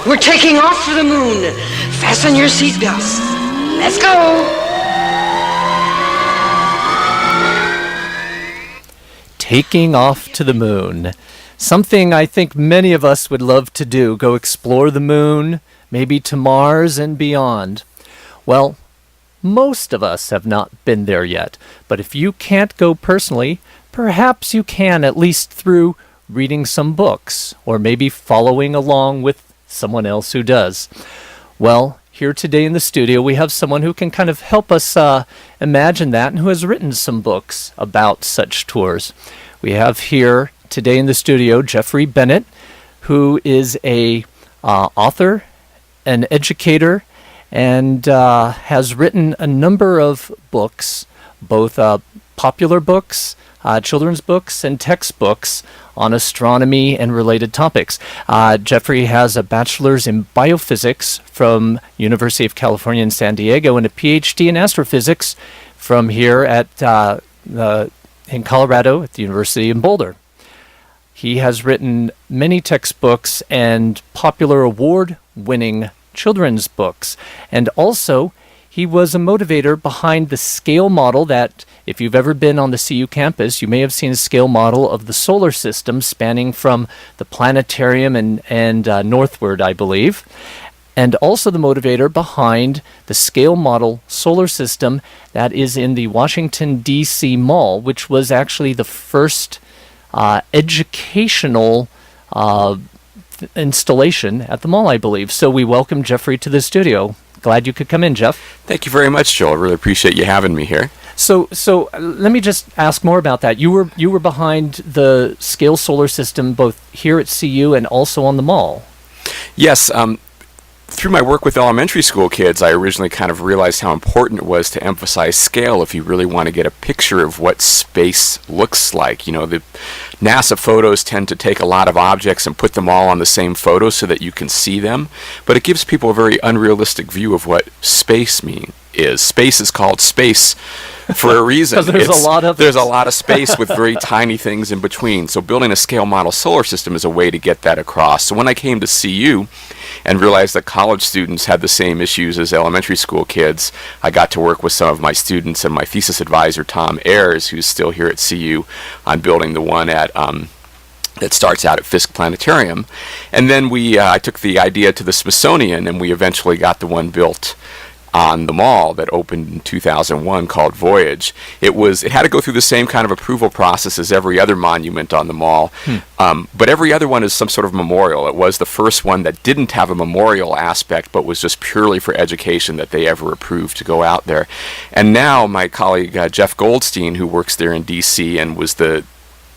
We're taking off for the moon. Fasten your seatbelts. Let's go. Taking off to the moon. Something I think many of us would love to do. Go explore the moon, maybe to Mars and beyond. Well, most of us have not been there yet. But if you can't go personally, perhaps you can, at least through reading some books, or maybe following along with someone else who does. Well, here today in the studio, we have someone who can kind of help us imagine that, and who has written some books about such tours. We have here today in the studio Jeffrey Bennett, who is a author, an educator, and has written a number of books, both popular books, children's books, and textbooks on astronomy and related topics. Jeffrey has a bachelor's in biophysics from University of California in San Diego and a PhD in astrophysics from here at in Colorado at the University in Boulder. He has written many textbooks and popular award-winning children's books, and also he was a motivator behind the scale model that, if you've ever been on the CU campus, you may have seen a scale model of the solar system spanning from the planetarium and northward, I believe. And also the motivator behind the scale model solar system that is in the Washington, D.C. Mall, which was actually the first educational installation at the mall, I believe. So we welcome Jeffrey to the studio. Glad you could come in, Jeff. Thank you very much, Joel. I really appreciate you having me here. So let me just ask more about that. You were behind the scale solar system both here at CU and also on the mall. Yes. Through my work with elementary school kids, I originally kind of realized how important it was to emphasize scale if you really want to get a picture of what space looks like. You know, the NASA photos tend to take a lot of objects and put them all on the same photo so that you can see them, but it gives people a very unrealistic view of what space is. Space is called space for a reason. There's a lot of space with very tiny things in between. So building a scale model solar system is a way to get that across. So when I came to CU and realized that college students had the same issues as elementary school kids, I got to work with some of my students and my thesis advisor, Tom Ayers, who's still here at CU, on building the one at that starts out at Fisk Planetarium. And then I took the idea to the Smithsonian, and we eventually got the one built on the mall that opened in 2001 called Voyage. It had to go through the same kind of approval process as every other monument on the mall, but every other one is some sort of memorial. It was the first one that didn't have a memorial aspect, but was just purely for education that they ever approved to go out there. And now my colleague Jeff Goldstein, who works there in DC and was the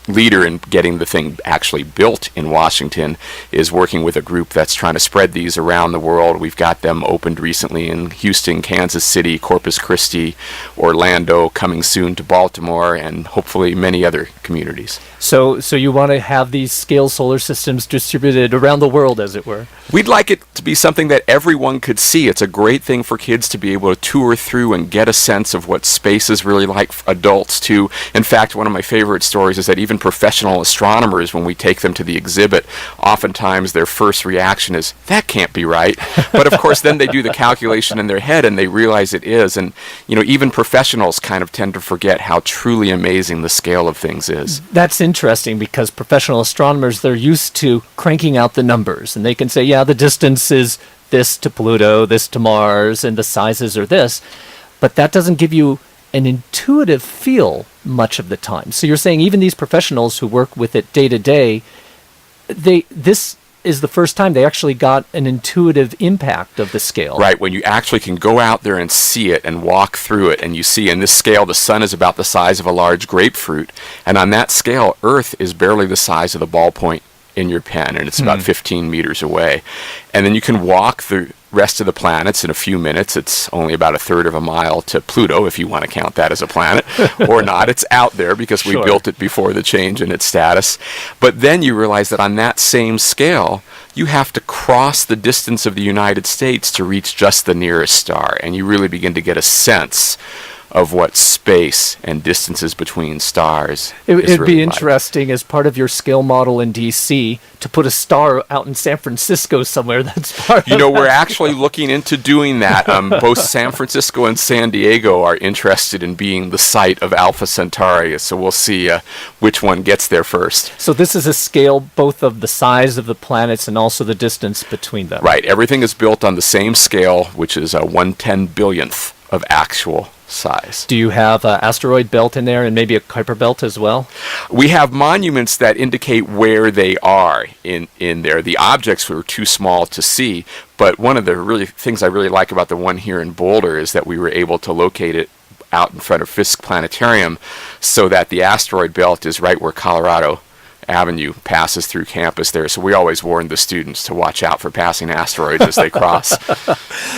leader in getting the thing actually built in Washington, is working with a group that's trying to spread these around the world. We've got them opened recently in Houston, Kansas City, Corpus Christi, Orlando, coming soon to Baltimore, and hopefully many other communities. So you want to have these scale solar systems distributed around the world, as it were? We'd like it to be something that everyone could see. It's a great thing for kids to be able to tour through and get a sense of what space is really like for adults too. In fact, one of my favorite stories is that even professional astronomers, when we take them to the exhibit, oftentimes their first reaction is, that can't be right. But of course then they do the calculation in their head and they realize it is. And you know, even professionals kind of tend to forget how truly amazing the scale of things is. That's interesting, because professional astronomers, they're used to cranking out the numbers, and they can say, yeah, the distance is this to Pluto, this to Mars, and the sizes are this, but that doesn't give you an intuitive feel much of the time. So you're saying even these professionals who work with it day to day, this is the first time they actually got an intuitive impact of the scale. Right, when you actually can go out there and see it and walk through it, and you see in this scale the sun is about the size of a large grapefruit, and on that scale Earth is barely the size of the ballpoint in your pen, and it's about 15 meters away. And then you can walk the rest of the planets in a few minutes. It's only about a third of a mile to Pluto, if you want to count that as a planet, or not. It's out there because we built it before the change in its status. But then you realize that on that same scale, you have to cross the distance of the United States to reach just the nearest star, and you really begin to get a sense of what space and distances between stars It'd is really be like. interesting as part of your scale model in DC to put a star out in San Francisco somewhere that's part You of know, that. we're actually looking into doing that. Both San Francisco and San Diego are interested in being the site of Alpha Centauri, so we'll see which one gets there first. So this is a scale both of the size of the planets and also the distance between them. Right, everything is built on the same scale, which is a 1/10 billionth of actual size. Do you have an asteroid belt in there and maybe a Kuiper belt as well? We have monuments that indicate where they are in there. The objects were too small to see, but one of the really things I really like about the one here in Boulder is that we were able to locate it out in front of Fisk Planetarium so that the asteroid belt is right where Colorado Avenue passes through campus there. So we always warn the students to watch out for passing asteroids as they cross.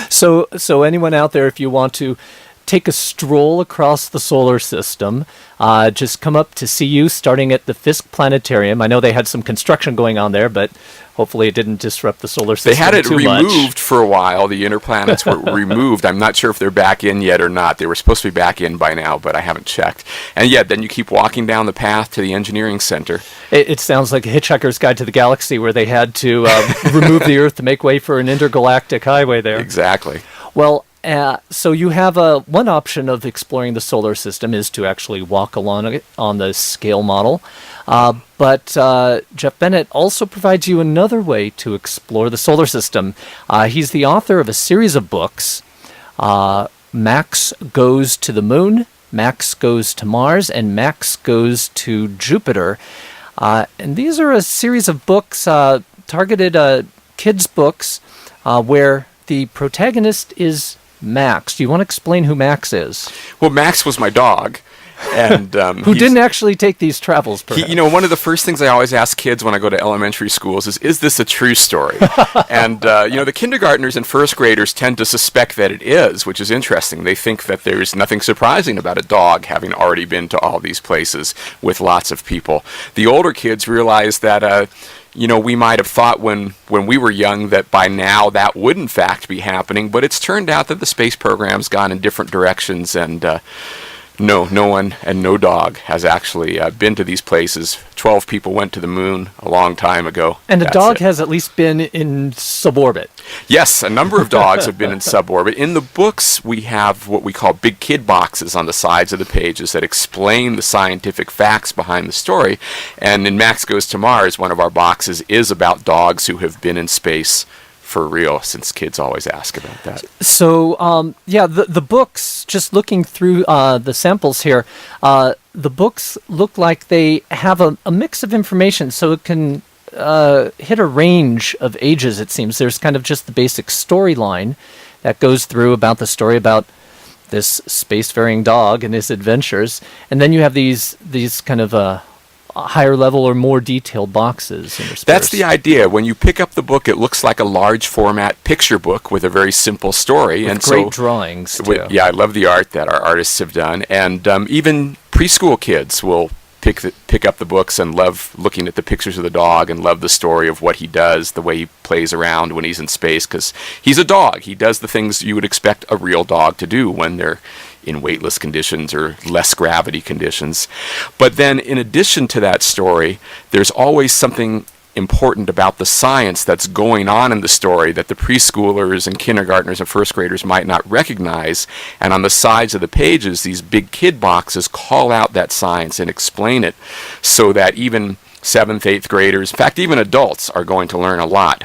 So anyone out there, if you want to take a stroll across the solar system, just come up to CU starting at the Fisk Planetarium. I know they had some construction going on there, but hopefully it didn't disrupt the solar system They had it too removed much. for a while. The inner planets were removed. I'm not sure if they're back in yet or not. They were supposed to be back in by now, but I haven't checked. And yet, then you keep walking down the path to the engineering center. It sounds like a Hitchhiker's Guide to the Galaxy where they had to remove the Earth to make way for an intergalactic highway there. Exactly. Well, so you have one option of exploring the solar system is to actually walk along it on the scale model. But Jeff Bennett also provides you another way to explore the solar system. He's the author of a series of books, Max Goes to the Moon, Max Goes to Mars, and Max Goes to Jupiter. And these are a series of books targeted kids' books where the protagonist is Max. Do you want to explain who Max is? Well, Max was my dog. And Who didn't actually take these travels, perhaps? one of the first things I always ask kids when I go to elementary schools is this a true story? And, the kindergartners and first graders tend to suspect that it is, which is interesting. They think that there's nothing surprising about a dog having already been to all these places with lots of people. The older kids realize that, we might have thought when we were young that by now that would in fact be happening, but it's turned out that the space program's gone in different directions, and no one and no dog has actually been to these places. 12 people went to the moon a long time ago. And a That's dog it. has at least been in suborbit. Yes, a number of dogs have been in suborbit. In the books, we have what we call big kid boxes on the sides of the pages that explain the scientific facts behind the story. And in Max Goes to Mars, one of our boxes is about dogs who have been in space for real, since kids always ask about that. So, the books, just looking through the samples here, the books look like they have a mix of information, so it can hit a range of ages, it seems. There's kind of just the basic storyline that goes through about the story about this spacefaring dog and his adventures, and then you have these kind of higher level or more detailed boxes interspersed. That's the idea. When you pick up the book, it looks like a large format picture book with a very simple story. With great drawings, too. Yeah, I love the art that our artists have done. And even preschool kids will pick up the books and love looking at the pictures of the dog and love the story of what he does, the way he plays around when he's in space, because he's a dog. He does the things you would expect a real dog to do when they're in weightless conditions or less gravity conditions. But then in addition to that story, there's always something important about the science that's going on in the story that the preschoolers and kindergartners and first graders might not recognize. And on the sides of the pages, these big kid boxes call out that science and explain it so that even 7th, 8th graders, in fact, even adults are going to learn a lot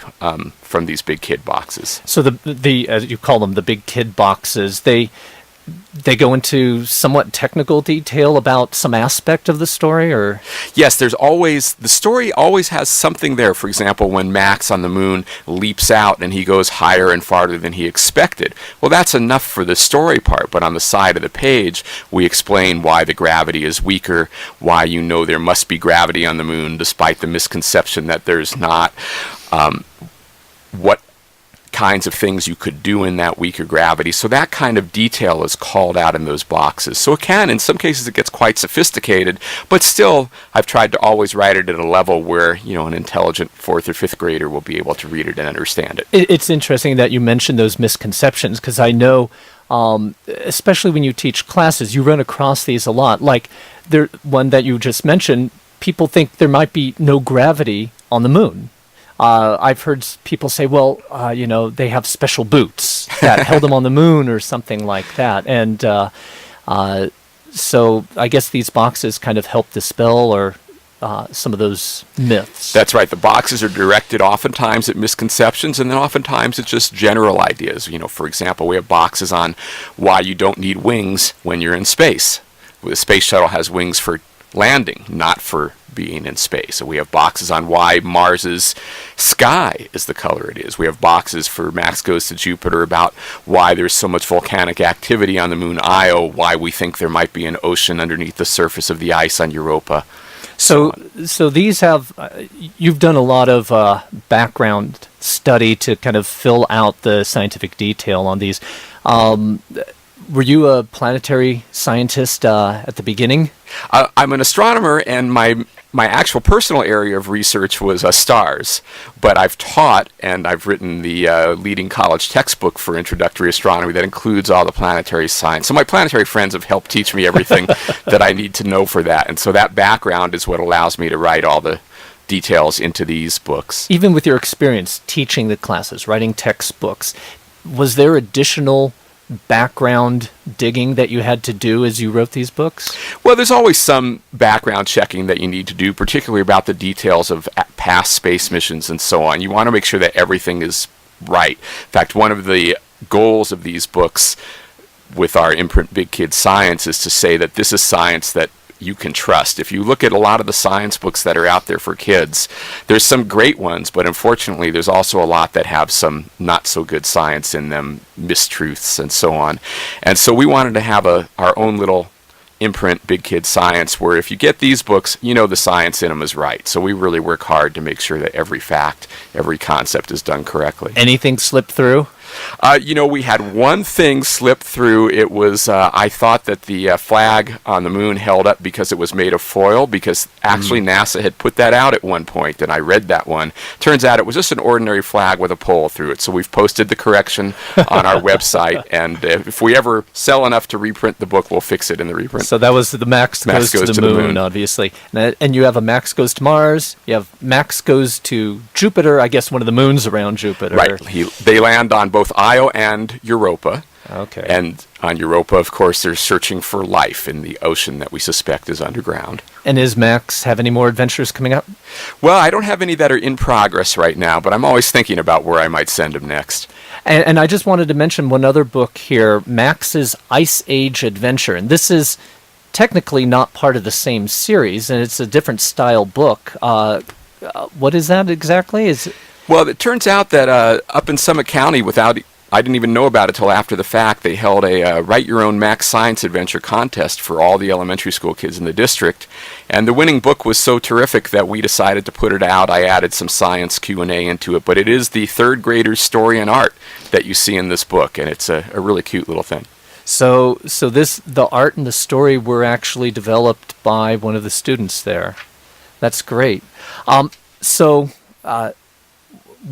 from these big kid boxes. So the as you call them, the big kid boxes, they go into somewhat technical detail about some aspect of the story, or? Yes, the story always has something there. For example, when Max on the moon leaps out and he goes higher and farther than he expected. Well, that's enough for the story part, but on the side of the page, we explain why the gravity is weaker, why there must be gravity on the moon despite the misconception that there's not, what kinds of things you could do in that weaker gravity. So that kind of detail is called out in those boxes. So it can, in some cases, it gets quite sophisticated, but still, I've tried to always write it at a level where, an intelligent 4th or 5th grader will be able to read it and understand it. It's interesting that you mentioned those misconceptions, because I know especially when you teach classes, you run across these a lot. Like one that you just mentioned, people think there might be no gravity on the moon. I've heard people say, well, they have special boots that held them on the moon or something like that. And so I guess these boxes kind of help dispel or some of those myths. That's right. The boxes are directed oftentimes at misconceptions, and then oftentimes it's just general ideas. For example, we have boxes on why you don't need wings when you're in space. The space shuttle has wings for landing, not for being in space. So we have boxes on why Mars's sky is the color it is. We have boxes for Max Goes to Jupiter about why there's so much volcanic activity on the moon Io, why we think there might be an ocean underneath the surface of the ice on Europa. So these have, you've done a lot of background study to kind of fill out the scientific detail on these. Were you a planetary scientist at the beginning? I'm an astronomer, and my actual personal area of research was stars. But I've taught, and I've written the leading college textbook for introductory astronomy that includes all the planetary science. So my planetary friends have helped teach me everything that I need to know for that. And so that background is what allows me to write all the details into these books. Even with your experience teaching the classes, writing textbooks, was there additional background digging that you had to do as you wrote these books? Well, there's always some background checking that you need to do, particularly about the details of past space missions and so on. You want to make sure that everything is right. In fact, one of the goals of these books with our imprint Big Kid Science is to say that this is science that you can trust. If you look at a lot of the science books that are out there for kids, there's some great ones, but unfortunately there's also a lot that have some not so good science in them, mistruths and so on. And so we wanted to have our own little imprint Big Kid Science where if you get these books, the science in them is right. So we really work hard to make sure that every fact, every concept is done correctly. Anything slip through? We had one thing slip through. It was, I thought that the flag on the moon held up because it was made of foil, because actually NASA had put that out at one point, and I read that one. Turns out it was just an ordinary flag with a pole through it. So we've posted the correction on our website, and if we ever sell enough to reprint the book, we'll fix it in the reprint. So that was the Max Goes to the moon, obviously. And you have a Max Goes to Mars, you have Max Goes to Jupiter, I guess one of the moons around Jupiter. Right. They land on both Io and Europa. Okay. And on Europa, of course, they're searching for life in the ocean that we suspect is underground. And is Max have any more adventures coming up? Well, I don't have any that are in progress right now, but I'm always thinking about where I might send him next. And I just wanted to mention one other book here, Max's Ice Age Adventure. And this is technically not part of the same series, and it's a different style book. What is that exactly? Well, it turns out that up in Summit County, I didn't even know about it till after the fact, they held a Write Your Own Max Science Adventure contest for all the elementary school kids in the district. And the winning book was so terrific that we decided to put it out. I added some science Q&A into it, but it is the third grader's story and art that you see in this book, and it's a really cute little thing. So the art and the story were actually developed by one of the students there. That's great.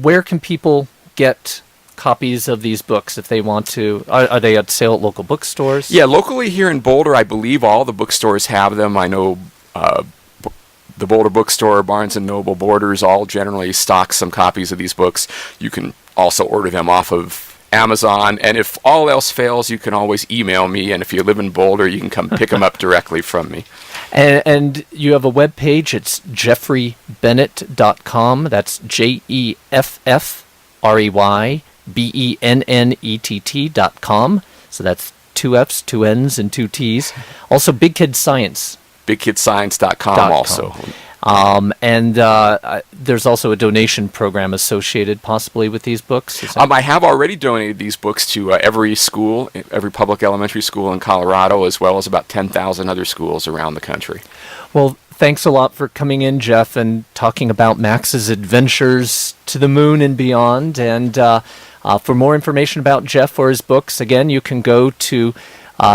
Where can people get copies of these books if they want to? Are they at sale at local bookstores? Yeah, locally here in Boulder, I believe all the bookstores have them. I know the Boulder Bookstore, Barnes & Noble, Borders, all generally stock some copies of these books. You can also order them off of Amazon, and if all else fails, you can always email me, and if you live in Boulder, you can come pick them up directly from me. And you have a web page. It's jeffreybennett.com. That's JEFFREYBENNETT.com. So that's 2 F's, 2 N's, and 2 T's. Also, Big Kid Science. BigKidScience.com also. There's also a donation program associated possibly with these books? I have already donated these books to every school, every public elementary school in Colorado, as well as about 10,000 other schools around the country. Well, thanks a lot for coming in, Jeff, and talking about Max's adventures to the moon and beyond. And for more information about Jeff or his books, again, you can go to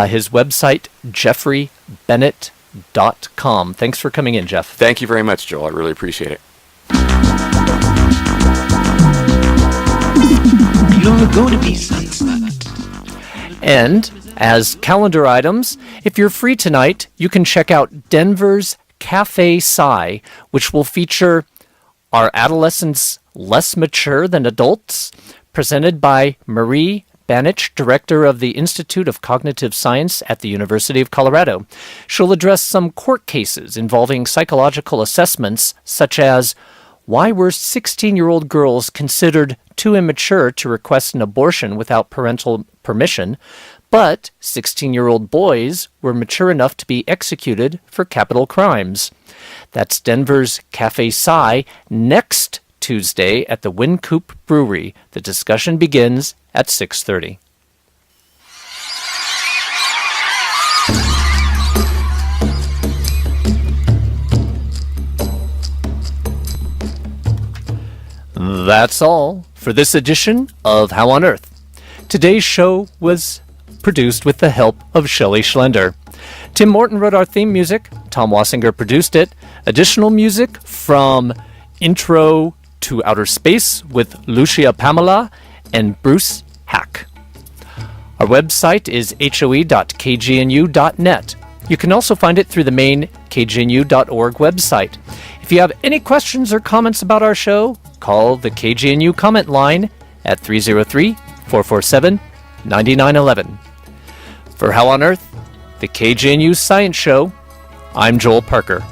his website, jeffreybennett.com. Thanks for coming in, Jeff. Thank you very much, Joel. I really appreciate it. You're going to be science. And as calendar items, if you're free tonight, you can check out Denver's Cafe Sci, which will feature Are Adolescents Less Mature Than Adults? Presented by Marie Bennett, director of the Institute of Cognitive Science at the University of Colorado. She'll address some court cases involving psychological assessments, such as why were 16-year-old girls considered too immature to request an abortion without parental permission, but 16-year-old boys were mature enough to be executed for capital crimes. That's Denver's Cafe Sci next Tuesday at the Wincoop Brewery. The discussion begins at 6:30. That's all for this edition of How on Earth. Today's show was produced with the help of Shelley Schlender. Tim Morton wrote our theme music. Tom Wassinger produced it. Additional music from Intro to Outer Space with Lucia Pamela and Bruce Hack. Our website is hoe.kgnu.net. You can also find it through the main kgnu.org website. If you have any questions or comments about our show, call the KGNU comment line at 303-447-9911. For How on Earth, the KGNU Science Show, I'm Joel Parker.